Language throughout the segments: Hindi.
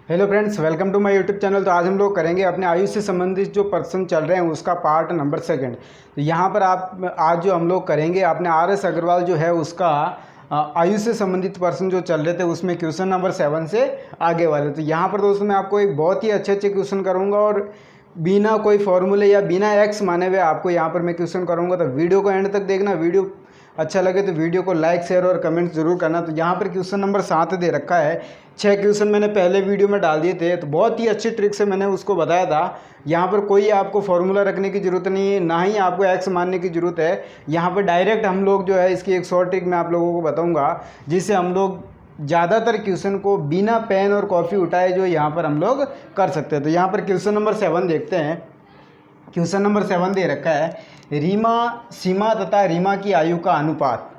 Hello friends, welcome to my YouTube channel. तो आज हम लोग करेंगे अपने आयु से संबंधित जो प्रश्न चल रहे हैं उसका पार्ट नंबर 2। तो यहाँ पर आज जो हम लोग करेंगे अपने RS अग्रवाल जो है उसका आयु से संबंधित प्रश्न जो चल रहे थे उसमें क्वेश्चन नंबर 7 से आगे वाले। तो यहाँ पर दोस्तों मैं आपको एक बहुत ही अच्छे क्वेश्चन करूँगा और बिना कोई फॉर्मूले या बिना एक्स माने हुए आपको यहाँ पर मैं क्वेश्चन करूँगा। तो वीडियो को एंड तक देखना। वीडियो अच्छा लगे तो वीडियो को लाइक शेयर और कमेंट जरूर करना। तो यहाँ पर क्वेश्चन नंबर 7 दे रखा है। 6 क्वेश्चन मैंने पहले वीडियो में डाल दिए थे, तो बहुत ही अच्छी ट्रिक से मैंने उसको बताया था। यहाँ पर कोई आपको फॉर्मूला रखने की ज़रूरत नहीं है, ना ही आपको एक्स मानने की ज़रूरत है। यहाँ पर डायरेक्ट हम लोग जो है इसकी एक शॉर्ट ट्रिक मैं आप लोगों को बताऊँगा, जिससे हम लोग ज़्यादातर क्वेश्चन को बिना पेन और कॉपी उठाए जो यहाँ पर हम लोग कर सकते हैं। तो यहाँ पर क्वेश्चन नंबर 7 देखते हैं। क्वेश्चन नंबर 7 दे रखा है, रीमा, सीमा तथा रीमा की आयु का अनुपात।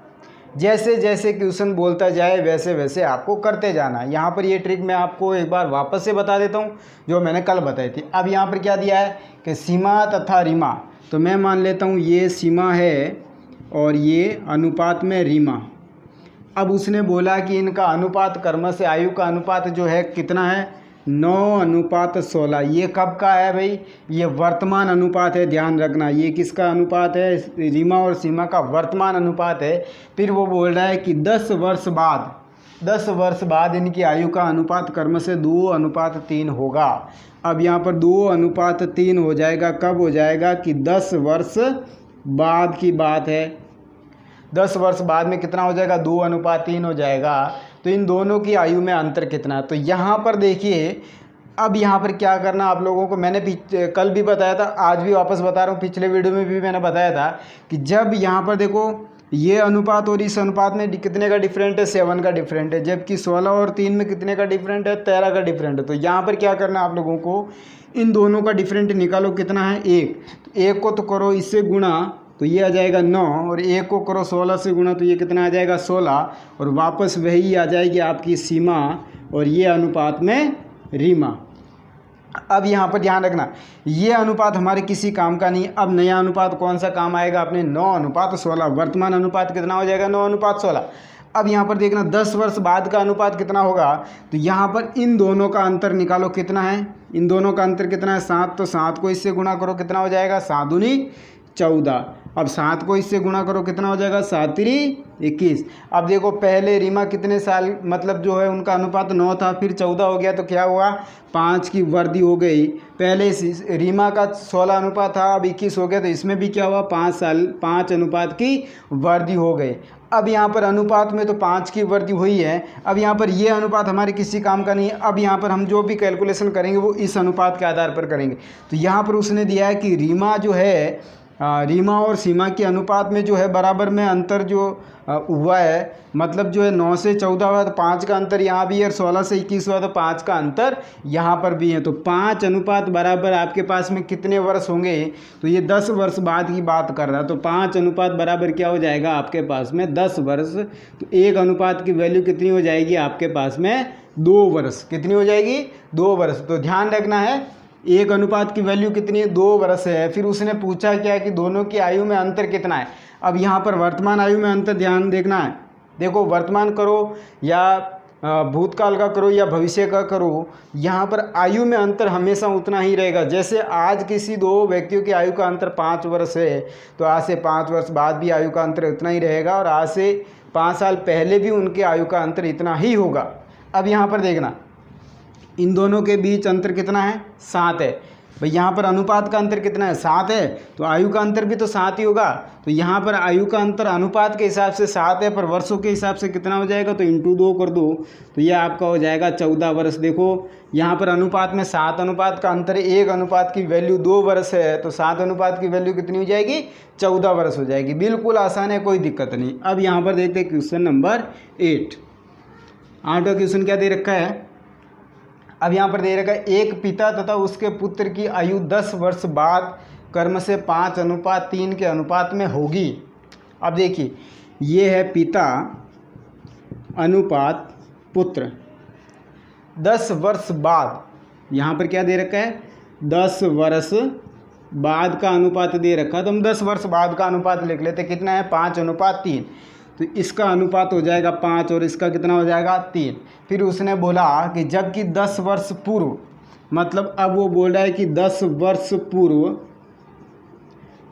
जैसे जैसे क्वेश्चन बोलता जाए वैसे वैसे आपको करते जाना। यहाँ पर ये ट्रिक मैं आपको एक बार वापस से बता देता हूँ जो मैंने कल बताई थी। अब यहाँ पर क्या दिया है कि सीमा तथा रीमा, तो मैं मान लेता हूँ ये सीमा है और ये अनुपात में रीमा। अब उसने बोला कि इनका अनुपात क्रम से आयु का अनुपात जो है कितना है, 9:16। ये कब का है भाई, ये वर्तमान अनुपात है, ध्यान रखना। ये किसका अनुपात है, रीमा और सीमा का वर्तमान अनुपात है। फिर वो बोल रहा है कि 10 वर्ष बाद इनकी आयु का अनुपात क्रम से 2:3 होगा। अब यहाँ पर 2:3 हो जाएगा, कब हो जाएगा कि 10 वर्ष बाद की बात है। 10 वर्ष बाद में कितना हो जाएगा, 2:3 हो जाएगा। तो इन दोनों की आयु में अंतर कितना है। तो यहाँ पर देखिए, अब यहाँ पर क्या करना आप लोगों को, मैंने कल भी बताया था, आज भी वापस बता रहा हूँ, पिछले वीडियो में भी मैंने बताया था कि जब यहाँ पर देखो ये अनुपात और इस अनुपात में कितने का डिफरेंट है, 7 का डिफरेंट है, जबकि 16 और 3 में कितने का डिफरेंट है, 13 का डिफरेंट है। तो यहाँ पर क्या करना आप लोगों को, इन दोनों का डिफरेंट निकालो, कितना है 1। तो 1 को तो करो इससे गुणा, तो ये आ जाएगा 9, और 1 को करो 16 से गुणा, तो ये कितना आ जाएगा 16, और वापस वही आ जाएगी आपकी सीमा और ये अनुपात में रीमा। अब यहाँ पर ध्यान रखना, ये अनुपात हमारे किसी काम का नहीं। अब नया अनुपात कौन सा काम आएगा अपने, 9:16। वर्तमान अनुपात कितना हो जाएगा, 9:16। अब यहाँ पर देखना 10 वर्ष बाद का अनुपात कितना होगा। तो यहाँ पर इन दोनों का अंतर निकालो, कितना है, इन दोनों का अंतर कितना है, 7। तो 7 को इससे गुणा करो, कितना हो जाएगा, 7 दूनी 14। अब 7 को इससे गुणा करो, कितना हो जाएगा, 7 तिरी 21। अब देखो पहले रीमा कितने साल, मतलब जो है उनका अनुपात 9 था, फिर 14 हो गया, तो क्या हुआ, 5 की वृद्धि हो गई। पहले रीमा का 16 अनुपात था, अब 21 हो गया, तो इसमें भी क्या हुआ, 5 अनुपात की वृद्धि हो गई। अब यहाँ पर अनुपात में तो 5 की वृद्धि हुई है। अब यहाँ पर ये अनुपात हमारे किसी काम का नहीं है। अब यहाँ पर हम जो भी कैलकुलेशन करेंगे वो इस अनुपात के आधार पर करेंगे। तो यहाँ पर उसने दिया है कि रीमा जो है, रीमा और सीमा के अनुपात में जो है बराबर में अंतर जो हुआ है, मतलब जो है 9 से 14 हुआ तो 5 का अंतर यहाँ भी है, और 16 से 21 हुआ तो 5 का अंतर यहाँ पर भी है। तो 5 अनुपात बराबर आपके पास में कितने वर्ष होंगे, तो ये 10 वर्ष बाद की बात कर रहा है। तो 5 अनुपात बराबर क्या हो जाएगा आपके पास में, 10 वर्ष। तो 1 अनुपात की वैल्यू कितनी हो जाएगी आपके पास में, 2 वर्ष। कितनी हो जाएगी, 2 वर्ष। तो ध्यान रखना है, 1 अनुपात की वैल्यू कितनी है, 2 वर्ष है। फिर उसने पूछा क्या कि दोनों की आयु में अंतर कितना है। अब यहाँ पर वर्तमान आयु में अंतर ध्यान देखना है। देखो वर्तमान करो या भूतकाल का करो या भविष्य का करो, यहाँ पर आयु में अंतर हमेशा उतना ही रहेगा। जैसे आज किसी 2 व्यक्तियों की आयु का अंतर 5 वर्ष है, तो आज से 5 वर्ष बाद भी आयु का अंतर उतना ही रहेगा, और आज से 5 साल पहले भी उनके आयु का अंतर इतना ही होगा। अब यहाँ पर देखना, इन दोनों के बीच अंतर कितना है, 7 है। भाई यहाँ पर अनुपात का अंतर कितना है, 7 है, तो आयु का अंतर भी तो 7 ही होगा। तो यहाँ पर आयु का अंतर अनुपात के हिसाब से 7 है, पर वर्षों के हिसाब से कितना हो जाएगा, तो इंटू 2 कर दो, तो ये आपका हो जाएगा 14 वर्ष। देखो यहाँ पर अनुपात में 7 अनुपात का अंतर है, 1 अनुपात की वैल्यू 2 वर्ष है, तो 7 अनुपात की वैल्यू कितनी हो जाएगी, 14 वर्ष हो जाएगी। बिल्कुल आसान है, कोई दिक्कत नहीं। अब यहाँ पर देखते हैं क्वेश्चन नंबर 8। 8वां क्वेश्चन क्या दे रखा है। अब यहाँ पर दे रखा है, एक पिता तथा उसके पुत्र की आयु 10 वर्ष बाद क्रम से 5:3 के अनुपात में होगी। अब देखिए ये है पिता अनुपात पुत्र, 10 वर्ष बाद, यहाँ पर क्या दे रखा है, 10 वर्ष बाद का अनुपात दे रखा है। तो हम 10 वर्ष बाद का अनुपात लिख लेते, कितना है, 5:3। तो इसका अनुपात हो जाएगा 5 और इसका कितना हो जाएगा 3। फिर उसने बोला कि जबकि 10 वर्ष पूर्व, मतलब अब वो बोल रहा है कि 10 वर्ष पूर्व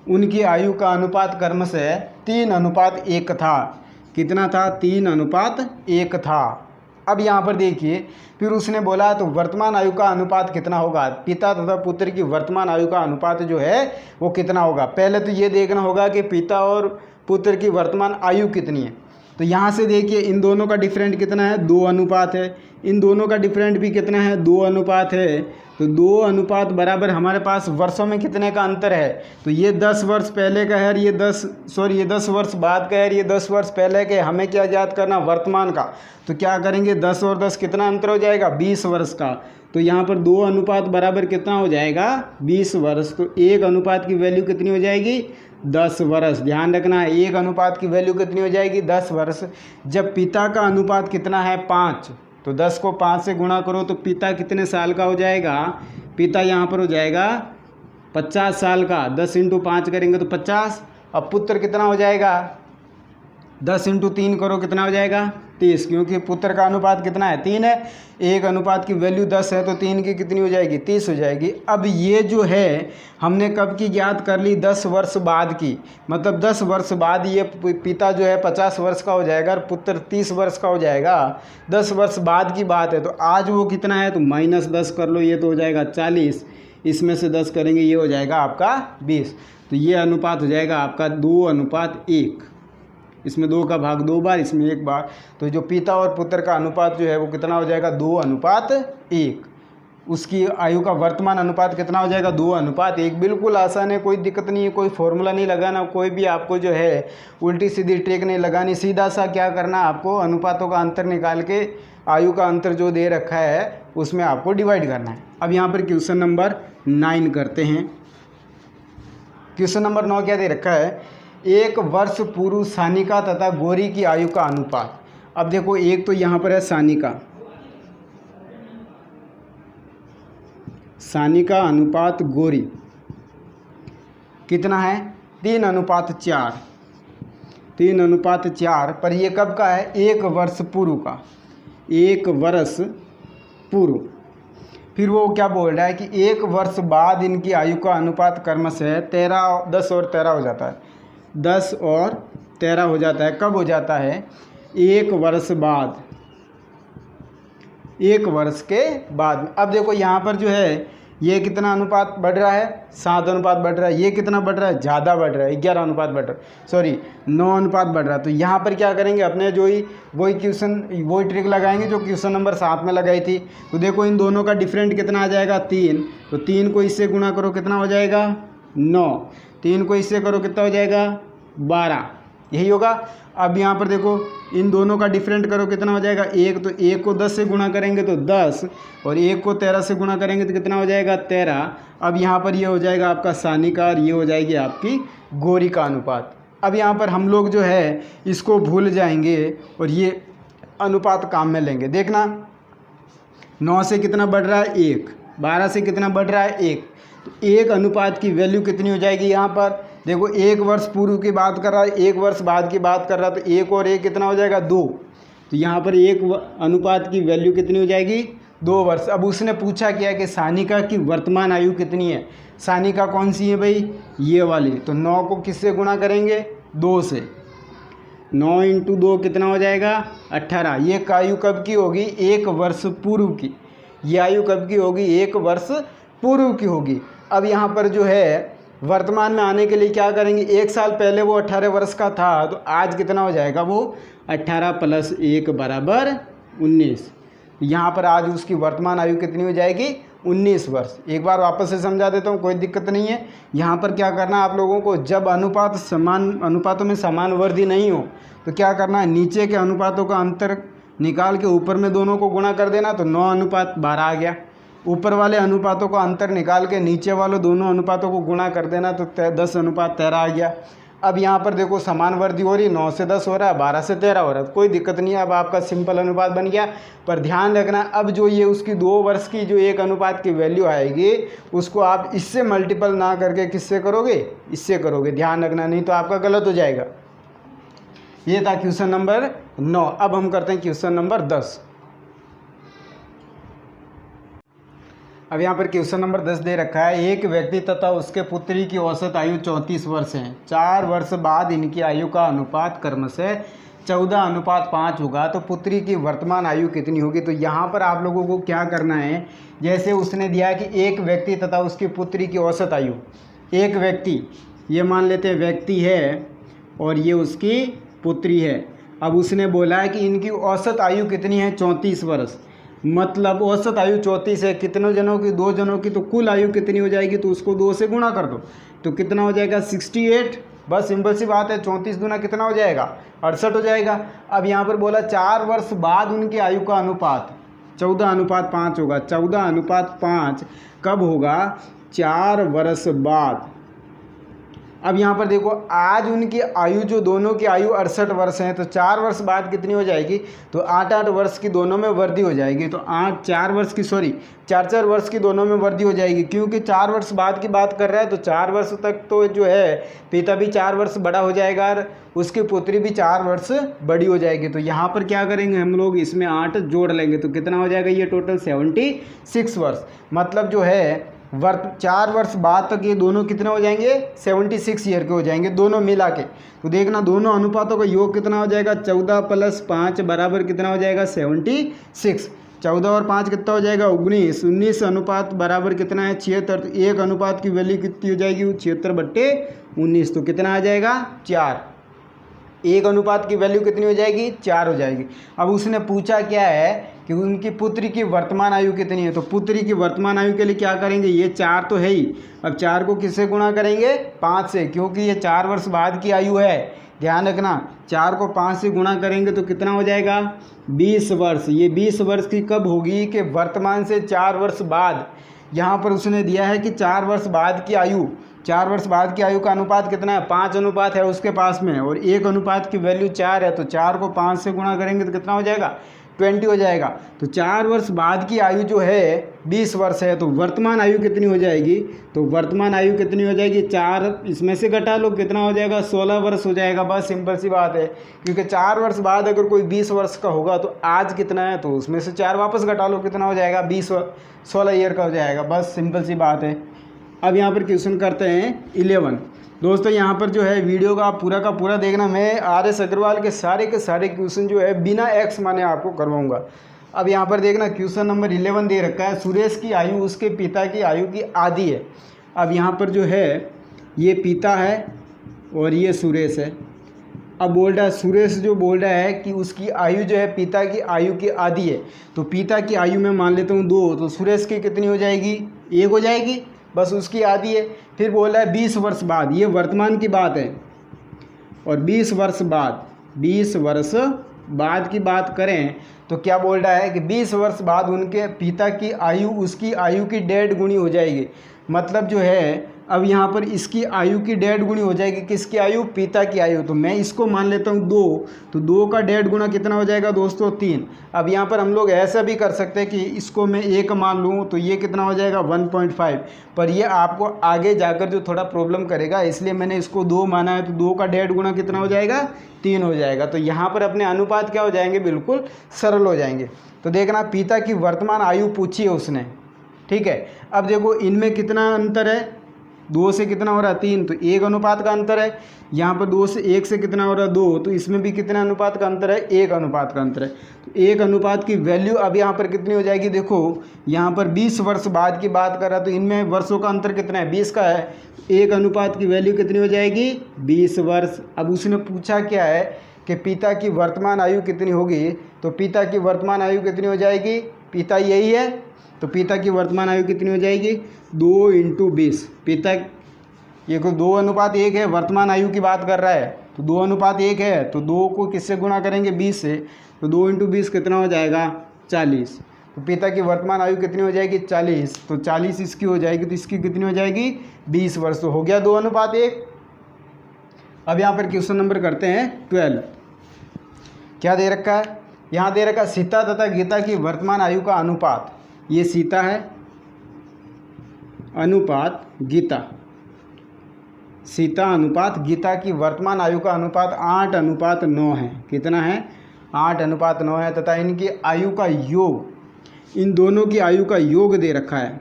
उनकी आयु का अनुपात क्रमशः 3:1 था। कितना था? 3:1 था। अब यहाँ पर देखिए, फिर उसने बोला तो वर्तमान आयु का अनुपात कितना होगा, पिता तथा पुत्र की वर्तमान आयु का अनुपात जो है वो कितना होगा। पहले तो ये देखना होगा कि पिता और पुत्र की वर्तमान आयु कितनी है। तो यहाँ से देखिए इन दोनों का डिफरेंट कितना है, 2 अनुपात है। इन दोनों का डिफरेंट भी कितना है, 2 अनुपात है। तो 2 अनुपात बराबर हमारे पास वर्षों में कितने का अंतर है, तो ये 10 वर्ष पहले का है और ये 10 वर्ष बाद का है, ये 10 वर्ष पहले के। हमें क्या याद करना, वर्तमान का। तो क्या करेंगे, 10 और 10 कितना अंतर हो जाएगा, 20 वर्ष का। तो यहाँ पर 2 अनुपात बराबर कितना हो जाएगा, 20 वर्ष। तो 1 अनुपात की वैल्यू कितनी हो जाएगी, 10 वर्ष। ध्यान रखना है, 1 अनुपात की वैल्यू कितनी हो जाएगी, 10 वर्ष। जब पिता का अनुपात कितना है, 5, तो 10 को 5 से गुणा करो तो पिता कितने साल का हो जाएगा, पिता यहाँ पर हो जाएगा 50 साल का। 10 × 5 करेंगे तो 50। अब पुत्र कितना हो जाएगा, 10 × 3 करो कितना हो जाएगा, 30, क्योंकि पुत्र का अनुपात कितना है, 3 है। 1 अनुपात की वैल्यू 10 है तो 3 की कितनी हो जाएगी, 30 हो जाएगी। अब ये जो है हमने कब की ज्ञात कर ली, 10 वर्ष बाद की। मतलब 10 वर्ष बाद ये पिता जो है 50 वर्ष का हो जाएगा और पुत्र 30 वर्ष का हो जाएगा। 10 वर्ष बाद की बात है। तो आज वो कितना है, तो -10 कर लो, ये तो हो जाएगा 40। इसमें से 10 करेंगे, ये हो जाएगा आपका 20। तो ये अनुपात हो जाएगा आपका 2:1। इसमें 2 का भाग 2 बार, इसमें 1 बार। तो जो पिता और पुत्र का अनुपात जो है वो कितना हो जाएगा, 2:1। उसकी आयु का वर्तमान अनुपात कितना हो जाएगा, 2:1। बिल्कुल आसान है, कोई दिक्कत नहीं है, कोई फॉर्मूला नहीं लगाना, कोई भी आपको जो है उल्टी सीधी ट्रिक नहीं लगानी। सीधा सा क्या करना, आपको अनुपातों का अंतर निकाल के आयु का अंतर जो दे रखा है उसमें आपको डिवाइड करना है। अब यहाँ पर क्वेश्चन नंबर 9 करते हैं। क्वेश्चन नंबर 9 क्या दे रखा है, 1 वर्ष पूर्व सानिका तथा गौरी की आयु का अनुपात। अब देखो, एक तो यहाँ पर है सानिका अनुपात गौरी कितना है, 3:4। 3:4 पर ये कब का है, 1 वर्ष पूर्व का, 1 वर्ष पूर्व। फिर वो क्या बोल रहा है कि 1 वर्ष बाद इनकी आयु का अनुपात क्रमशः 10 और 13 हो जाता है। 10 और 13 हो जाता है। कब हो जाता है, 1 वर्ष बाद, 1 वर्ष के बाद। अब देखो यहाँ पर जो है ये कितना अनुपात बढ़ रहा है, 7 अनुपात बढ़ रहा है। ये कितना बढ़ रहा है, ज़्यादा बढ़ रहा है, 11 अनुपात बढ़ रहा है, सॉरी 9 अनुपात बढ़ रहा है। तो यहाँ पर क्या करेंगे, अपने वही ट्रिक लगाएंगे जो क्वेश्चन नंबर 7 में लगाई थी। तो देखो इन दोनों का डिफरेंट कितना आ जाएगा, 3। तो 3 को इससे गुणा करो कितना हो जाएगा, 9। 3 को इससे करो कितना हो जाएगा, 12। यही होगा। अब यहाँ पर देखो इन दोनों का डिफरेंट करो कितना हो जाएगा, 1। तो 1 को 10 से गुणा करेंगे तो 10 और 1 को 13 से गुणा करेंगे तो कितना हो जाएगा, 13। अब यहाँ पर ये हो जाएगा आपका सानिका और ये हो जाएगी आपकी गौरी का अनुपात। अब यहाँ पर हम लोग जो है इसको भूल जाएंगे और ये अनुपात काम में लेंगे। देखना, 9 से कितना बढ़ रहा है, 1। 12 से कितना बढ़ रहा है, 1। तो 1 अनुपात की वैल्यू कितनी हो जाएगी, यहाँ पर देखो 1 वर्ष पूर्व की बात कर रहा है, 1 वर्ष बाद की बात कर रहा है। तो 1 और 1 कितना हो जाएगा, 2। तो यहाँ पर 1 अनुपात की वैल्यू कितनी हो जाएगी, 2 वर्ष। अब उसने पूछा क्या कि सानिका की वर्तमान आयु कितनी है। सानिका कौन सी है भाई, ये वाली। तो 9 को किससे गुणा करेंगे, 2 से। 9 × 2 कितना हो जाएगा, 18। ये आयु कब की होगी, 1 वर्ष पूर्व की। ये आयु कब की होगी, 1 वर्ष पूर्व की होगी। अब यहाँ पर जो है वर्तमान में आने के लिए क्या करेंगे, 1 साल पहले वो 18 वर्ष का था, तो आज कितना हो जाएगा, वो 18 + 1 = 19। यहाँ पर आज उसकी वर्तमान आयु कितनी हो जाएगी, 19 वर्ष। एक बार वापस से समझा देता हूँ, कोई दिक्कत नहीं है। यहाँ पर क्या करना है आप लोगों को, जब अनुपातों में समान वृद्धि नहीं हो तो क्या करना है, नीचे के अनुपातों का अंतर निकाल के ऊपर में दोनों को गुणा कर देना। तो 9:12 आ गया। ऊपर वाले अनुपातों का अंतर निकाल के नीचे वाले दोनों अनुपातों को गुणा कर देना, तो 10:13 आ गया। अब यहाँ पर देखो समान वृद्धि हो रही, 9 से 10 हो रहा है, 12 से 13 हो रहा है, कोई दिक्कत नहीं है। अब आपका सिंपल अनुपात बन गया। पर ध्यान रखना, अब जो ये उसकी 2 वर्ष की जो 1 अनुपात की वैल्यू आएगी उसको आप इससे मल्टीपल ना करके किससे करोगे, इससे करोगे। ध्यान रखना, नहीं तो आपका गलत हो जाएगा। ये था क्वेश्चन नंबर 9। अब हम करते हैं क्वेश्चन नंबर 10। अब यहाँ पर क्वेश्चन नंबर 10 दे रखा है, एक व्यक्ति तथा उसके पुत्री की औसत आयु 34 वर्ष है। 4 वर्ष बाद इनकी आयु का अनुपात क्रमशः 14:5 होगा, तो पुत्री की वर्तमान आयु कितनी होगी। तो यहाँ पर आप लोगों को क्या करना है, जैसे उसने दिया कि एक व्यक्ति तथा उसकी पुत्री की औसत आयु, एक व्यक्ति, ये मान लेते हैं व्यक्ति है और ये उसकी पुत्री है। अब उसने बोला है कि इनकी औसत आयु कितनी है, 34 वर्ष। मतलब औसत आयु 34 है, कितने जनों की, 2 जनों की, तो कुल आयु कितनी हो जाएगी, तो उसको 2 से गुणा कर दो तो कितना हो जाएगा, 68। बस सिंपल सी बात है, 34 दूना कितना हो जाएगा, 68 हो जाएगा। अब यहाँ पर बोला 4 वर्ष बाद उनकी आयु का अनुपात 14:5 होगा। 14:5 कब होगा, 4 वर्ष बाद। अब यहाँ पर देखो, आज उनकी आयु जो दोनों की आयु 68 वर्ष है, तो 4 वर्ष बाद कितनी हो जाएगी, तो 8-8 वर्ष की दोनों में वृद्धि हो जाएगी। तो 4 वर्ष की दोनों में वृद्धि हो जाएगी, क्योंकि 4 वर्ष बाद की बात कर रहा है। तो 4 वर्ष तक तो जो है पिता भी 4 वर्ष बड़ा हो जाएगा और उसकी पुत्री भी 4 वर्ष बड़ी हो जाएगी। तो यहाँ पर क्या करेंगे हम लोग, इसमें 8 जोड़ लेंगे तो कितना हो जाएगा, ये टोटल 76 वर्ष। मतलब जो है 4 वर्ष बाद तक ये दोनों कितने हो जाएंगे, 76 ईयर के हो जाएंगे दोनों मिला के। तो देखना दोनों अनुपातों का योग कितना हो जाएगा, 14 + 5 बराबर कितना हो जाएगा, 76। 14 और 5 कितना हो जाएगा, 19। 19 अनुपात बराबर कितना है, 76। तो एक अनुपात की वैल्यू कितनी हो जाएगी, 76/19। तो कितना आ जाएगा, 4। एक अनुपात की वैल्यू कितनी हो जाएगी, 4 हो जाएगी। अब उसने पूछा क्या है कि उनकी पुत्री की वर्तमान आयु कितनी है। तो पुत्री की वर्तमान आयु के लिए क्या करेंगे, ये 4 तो है ही, अब 4 को किससे गुणा करेंगे, 5 से, क्योंकि ये 4 वर्ष बाद की आयु है। ध्यान रखना, 4 को 5 से गुणा करेंगे तो कितना हो जाएगा, 20 वर्ष। ये 20 वर्ष की कब होगी, कि वर्तमान से 4 वर्ष बाद। यहाँ पर उसने दिया है कि 4 वर्ष बाद की आयु, 4 वर्ष बाद की आयु का अनुपात कितना है, 5 अनुपात है उसके पास में, और एक अनुपात की वैल्यू 4 है। तो 4 को 5 से गुणा करेंगे तो कितना हो जाएगा, 20 हो जाएगा। तो 4 वर्ष बाद की आयु जो है 20 वर्ष है। तो वर्तमान आयु कितनी हो जाएगी, तो वर्तमान आयु कितनी हो जाएगी, 4 इसमें से घटा लो कितना हो जाएगा, 16 वर्ष हो जाएगा। बस सिंपल सी बात है, क्योंकि 4 वर्ष बाद अगर कोई 20 वर्ष का होगा तो आज कितना है, तो उसमें से 4 वापस घटा लो कितना हो जाएगा, 16 ईयर का हो जाएगा। बस सिंपल सी बात है। अब यहाँ पर क्वेश्चन करते हैं 11। दोस्तों यहाँ पर जो है वीडियो का पूरा देखना, मैं RS अग्रवाल के सारे क्वेश्चन जो है बिना एक्स माने आपको करवाऊंगा। अब यहाँ पर देखना क्वेश्चन नंबर 11 दे रखा है, सुरेश की आयु उसके पिता की आयु की आधी है। अब यहाँ पर जो है ये पिता है और ये सुरेश है। अब बोल रहा है, सुरेश जो बोल रहा है कि उसकी आयु जो है पिता की आयु की आधी है। तो पिता की आयु में मान लेता हूँ 2, तो सुरेश की कितनी हो जाएगी, 1 हो जाएगी, बस उसकी आधी है। फिर बोल रहा है 20 वर्ष बाद, ये वर्तमान की बात है, और 20 वर्ष बाद की बात करें तो क्या बोल रहा है कि 20 वर्ष बाद उनके पिता की आयु उसकी आयु की 1.5 गुनी हो जाएगी। मतलब जो है अब यहाँ पर इसकी आयु की 1.5 गुनी हो जाएगी, किसकी आयु, पिता की आयु। तो मैं इसको मान लेता हूँ 2, तो 2 का 1.5 गुना कितना हो जाएगा दोस्तों, 3। अब यहाँ पर हम लोग ऐसा भी कर सकते हैं कि इसको मैं 1 मान लूँ तो ये कितना हो जाएगा 1.5, पर ये आपको आगे जाकर जो थोड़ा प्रॉब्लम करेगा, इसलिए मैंने इसको 2 माना है। तो 2 का 1.5 गुना कितना हो जाएगा, 3 हो जाएगा। तो यहाँ पर अपने अनुपात क्या हो जाएंगे, बिल्कुल सरल हो जाएंगे। तो देखना पिता की वर्तमान आयु पूछी है उसने, ठीक है। अब देखो इनमें कितना अंतर है, 2 से कितना हो रहा है, 3, तो 1 अनुपात का अंतर है। यहाँ पर 2 से 1 से कितना हो रहा है, 2, तो इसमें भी कितना अनुपात का अंतर है, 1 अनुपात का अंतर है। तो 1 अनुपात की वैल्यू अब यहाँ पर कितनी हो जाएगी, देखो यहाँ पर 20 वर्ष बाद की बात कर रहा है, तो इनमें वर्षों का अंतर कितना है, 20 का है। 1 अनुपात की वैल्यू कितनी हो जाएगी, 20 वर्ष। अब उसने पूछा क्या है कि पिता की वर्तमान आयु कितनी होगी, तो पिता की वर्तमान आयु कितनी हो जाएगी, पिता यही है, तो पिता की वर्तमान आयु कितनी हो जाएगी, 2 × 20। पिता, ये को 2 अनुपात 1 है, वर्तमान आयु की बात कर रहा है, तो 2 अनुपात 1 है, तो 2 को किससे गुणा करेंगे, 20 से, तो 2 × 20 कितना हो जाएगा, 40। तो पिता की वर्तमान आयु कितनी हो जाएगी, 40। तो 40 इसकी हो जाएगी, तो इसकी कितनी हो जाएगी, 20 वर्ष। तो हो गया 2 अनुपात 1। अब यहाँ पर क्वेश्चन नंबर करते हैं 12। क्या दे रखा है, यहाँ दे रखा है सीता तथा गीता की वर्तमान आयु का अनुपात। ये सीता है, अनुपात गीता। सीता अनुपात गीता की वर्तमान आयु का अनुपात 8:9 है। कितना है? 8:9 है। तथा इनकी आयु का योग, इन दोनों की आयु का योग दे रखा है।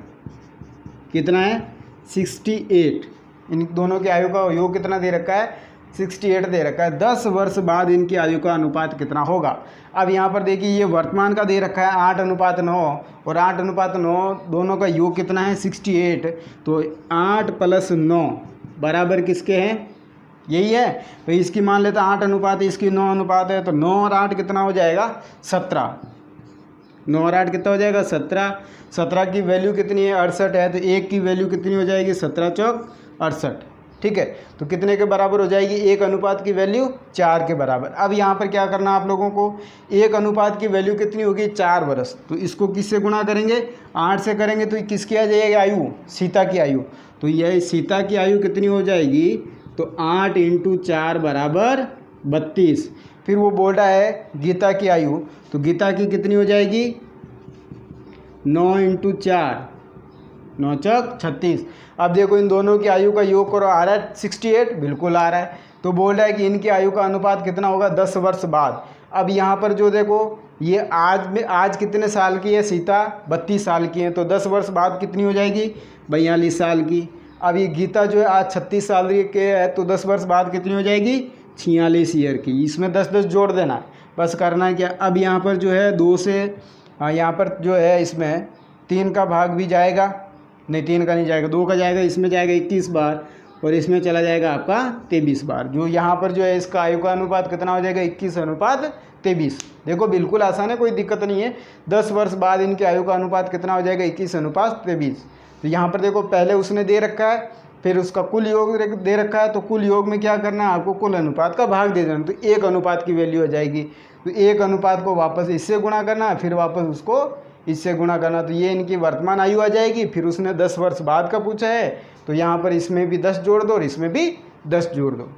कितना है? 68। इन दोनों की आयु का योग कितना दे रखा है? 68 दे रखा है। 10 वर्ष बाद इनकी आयु का अनुपात कितना होगा? अब यहाँ पर देखिए ये वर्तमान का दे रखा है 8:9 और 8:9 दोनों का योग कितना है? 68। तो 8 + 9 बराबर किसके हैं? यही है। तो इसकी मान लेते हैं 8 अनुपात, इसकी 9 अनुपात है। तो 9 और 8 कितना हो जाएगा? 17। 9 और 8 कितना हो जाएगा? 17। 17 की वैल्यू कितनी है? 68 है। तो 1 की वैल्यू कितनी हो जाएगी? 17 चौक 68। ठीक है। तो कितने के बराबर हो जाएगी? 1 अनुपात की वैल्यू 4 के बराबर। अब यहाँ पर क्या करना आप लोगों को? 1 अनुपात की वैल्यू कितनी होगी? 4 वर्ष। तो इसको किससे गुणा करेंगे? 8 से करेंगे। तो किसकी आ जाएगी आयु? सीता की आयु। तो यह सीता की आयु कितनी हो जाएगी? तो 8 × 4 = 32। फिर वो बोल रहा है गीता की आयु, तो गीता की कितनी हो जाएगी? 9 × 4, 9 चौक 36। अब देखो इन दोनों की आयु का योग करो, आ रहा है 68, बिल्कुल आ रहा है। तो बोल रहा है कि इनकी आयु का अनुपात कितना होगा? 10 वर्ष बाद। अब यहाँ पर जो देखो ये आज कितने साल की है सीता? 32 साल की है। तो 10 वर्ष बाद कितनी हो जाएगी? 42 साल की। अब ये गीता जो है आज 36 साल के है, तो 10 वर्ष बाद कितनी हो जाएगी? 46 ईयर की। इसमें 10-10 जोड़ देना है, बस करना है क्या? अब यहाँ पर जो है 2 से यहाँ पर जो है इसमें 3 का भाग भी जाएगा, नहीं 3 का नहीं जाएगा, 2 का जाएगा। इसमें जाएगा 21 बार और इसमें चला जाएगा आपका 23 बार। जो यहाँ पर जो है इसका आयु का अनुपात कितना हो जाएगा? 21:23। देखो बिल्कुल आसान है, कोई दिक्कत नहीं है। 10 वर्ष बाद इनकी आयु का अनुपात कितना हो जाएगा? 21:23। तो यहाँ पर देखो पहले उसने दे रखा है, फिर उसका कुल योग दे रखा है। तो कुल योग में क्या करना है आपको? कुल अनुपात का भाग दे देना। तो 1 अनुपात की वैल्यू हो जाएगी। तो 1 अनुपात को वापस इससे गुणा करना है, फिर वापस उसको इससे गुणा करना। तो ये इनकी वर्तमान आयु आ जाएगी। फिर उसने 10 वर्ष बाद का पूछा है, तो यहाँ पर इसमें भी 10 जोड़ दो और इसमें भी 10 जोड़ दो।